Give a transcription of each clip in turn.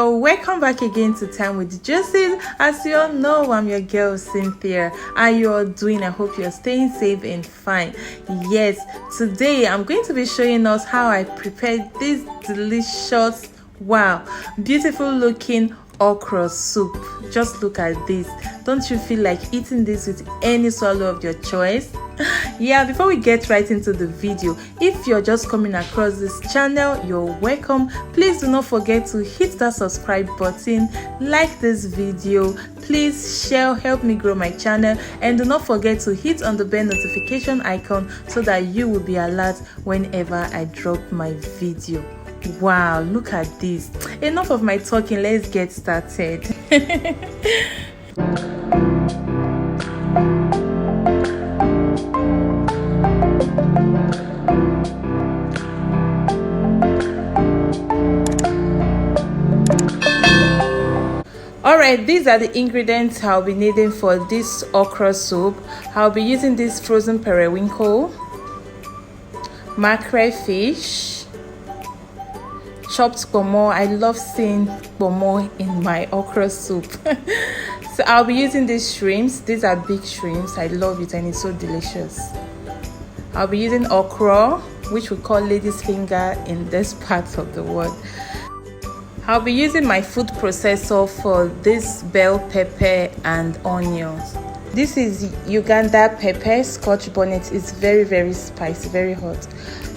So welcome back again to Time with Juices. As you all know, I'm your girl Cynthia. How you all doing? I hope you're staying safe and fine. Yes, today I'm going to be showing us how I prepared this delicious, wow, beautiful looking okra soup. Just look at this. Don't you feel like eating this with any swallow of your choice? Yeah, before we get right into the video, if you're just coming across this channel, you're welcome. Please do not forget to hit that subscribe button, like this video, please share, help me grow my channel, and do not forget to hit on the bell notification icon so that you will be alert whenever I drop my video. Wow, look at this. Enough of my talking, let's get started. Alright, these are the ingredients I'll be needing for this okra soup. I'll be using this frozen periwinkle, mackerel fish, chopped Kpomo. I love seeing Kpomo in my okra soup. So I'll be using these shrimps. These are big shrimps. I love it and it's so delicious. I'll be using okra, which we call lady's finger in this part of the world. I'll be using my food processor for this bell pepper and onions. This is Uganda pepper, Scotch bonnet. It's very spicy, very hot.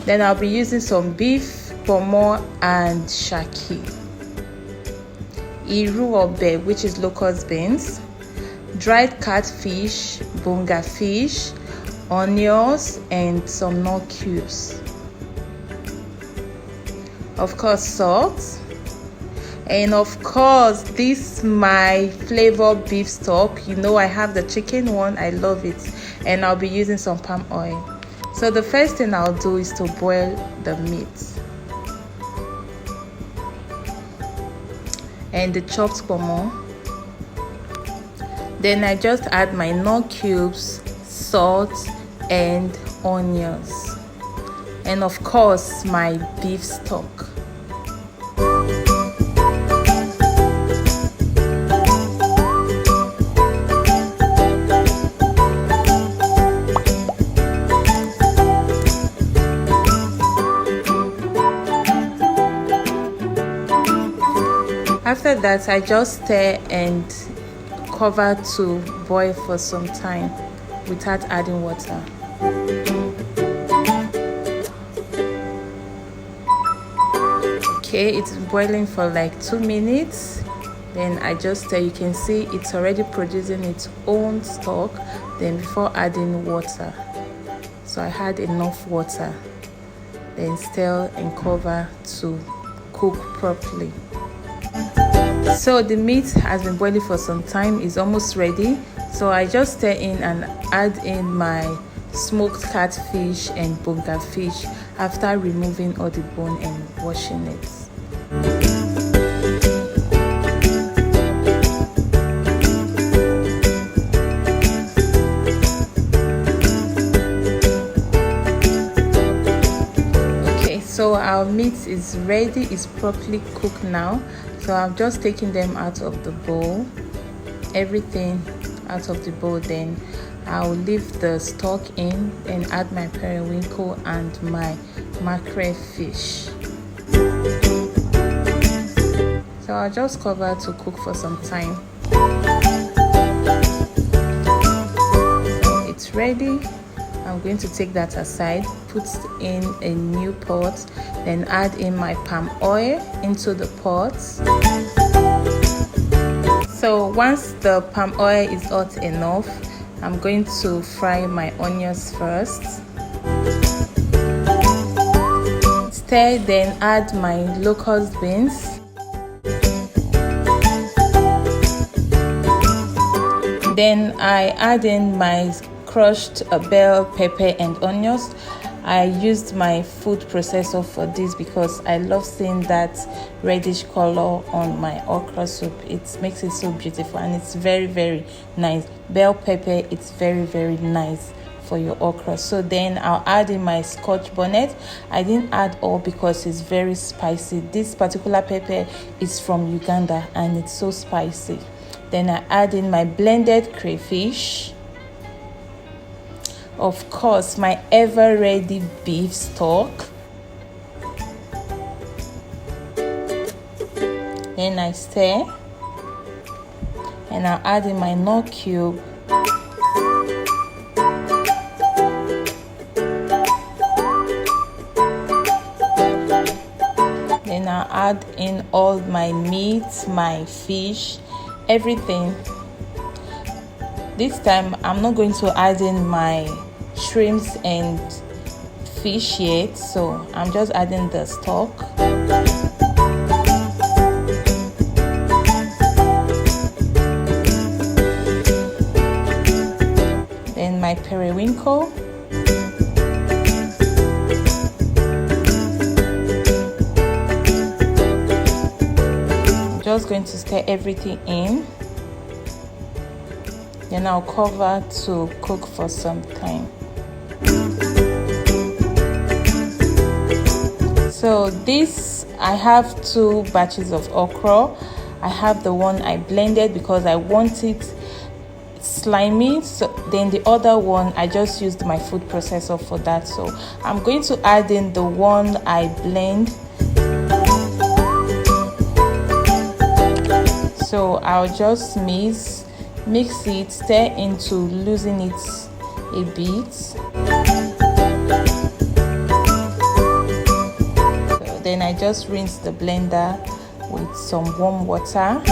Then I'll be using some beef, Kpomo and Shaki. Iru obe, which is locust beans. Dried catfish, Bonga fish, onions, and some Knorr cubes. Of course, salt. And of course, this my flavor beef stock. You know I have the chicken one. I love it. And I'll be using some palm oil. So the first thing I'll do is to boil the meat and the chopped Kpomo. Then I just add my Knorr cubes, salt, and onions, and of course my beef stock. After that, I just stir and cover to boil for some time without adding water. Okay, it's boiling for like 2 minutes. Then I just stir. You can see it's already producing its own stock. Then before adding water, so I had enough water. Then stir and cover to cook properly. So the meat has been boiling for some time, is almost ready. So I just stir in and add in my smoked catfish and Bonga fish after removing all the bone and washing it. Okay, so our meat is ready, it's properly cooked now. So I'm just taking them out of the bowl, everything out of the bowl. Then I'll leave the stock in and add my periwinkle and my mackerel fish. So I'll just cover to cook for some time. So it's ready. I'm going to take that aside, put in a new pot, then add in my palm oil into the pot. So once the palm oil is hot enough, I'm going to fry my onions first. Stir, then add my locust beans. Then I add in my crushed bell pepper and onions. I used my food processor for this because I love seeing that reddish color on my okra soup. It makes it so beautiful and it's very nice. Bell pepper, it's very nice for your okra. So then I'll add in my scotch bonnet. I didn't add all because it's very spicy. This particular pepper is from Uganda and it's so spicy. Then I add in my blended crayfish, of course my ever ready beef stock, then I stir, and I'll add in my Knorr cube, then I'll add in all my meat, my fish, everything. This time I'm not going to add in my shrimps and fish yet, so I'm just adding the stock. Then my periwinkle, I'm just going to stir everything in. Then I'll cover to cook for some time. So this, I have 2 batches of okra. I have the one I blended because I want it slimy. So then the other one, I just used my food processor for that. So I'm going to add in the one I blend. So I'll just mix it, stir into loosen it a bit. So then I just rinse the blender with some warm water.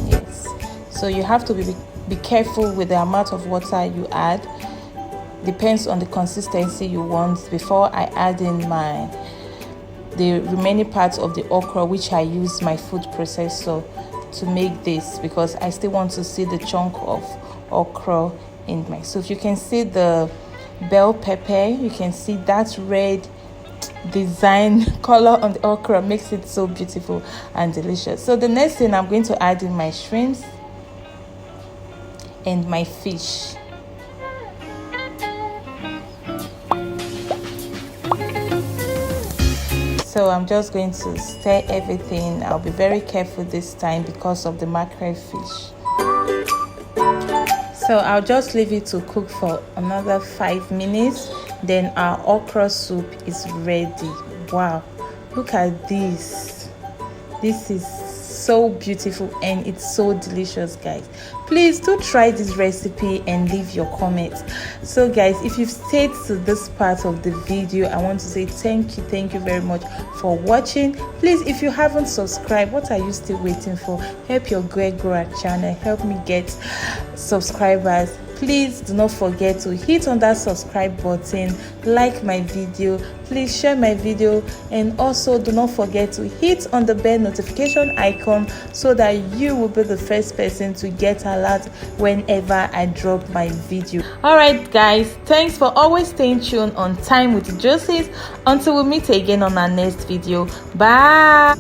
Yes, so you have to be careful with the amount of water you add. Depends on the consistency you want. Before I add in the remaining parts of the okra, which I use my food processor to make this, because I still want to see the chunk of okra in my. So if you can see the bell pepper, you can see that red design color on the okra makes it so beautiful and delicious. So the next thing, I'm going to add in my shrimps and my fish. So I'm just going to stir everything. I'll be very careful this time because of the mackerel fish. So I'll just leave it to cook for another 5 minutes. Then our okra soup is ready. Wow, look at this. This is so beautiful and it's so delicious, guys. Please do try this recipe and leave your comments. So guys, if you've stayed to this part of the video, I want to say thank you very much for watching. Please, if you haven't subscribed, what are you still waiting for? Help your girl grow our channel, help me get subscribers. Please do not forget to hit on that subscribe button, like my video, please share my video, and also do not forget to hit on the bell notification icon so that you will be the first person to get alert whenever I drop my video. Alright guys, thanks for always staying tuned on Time with Joseph. Until we meet again on our next video, bye.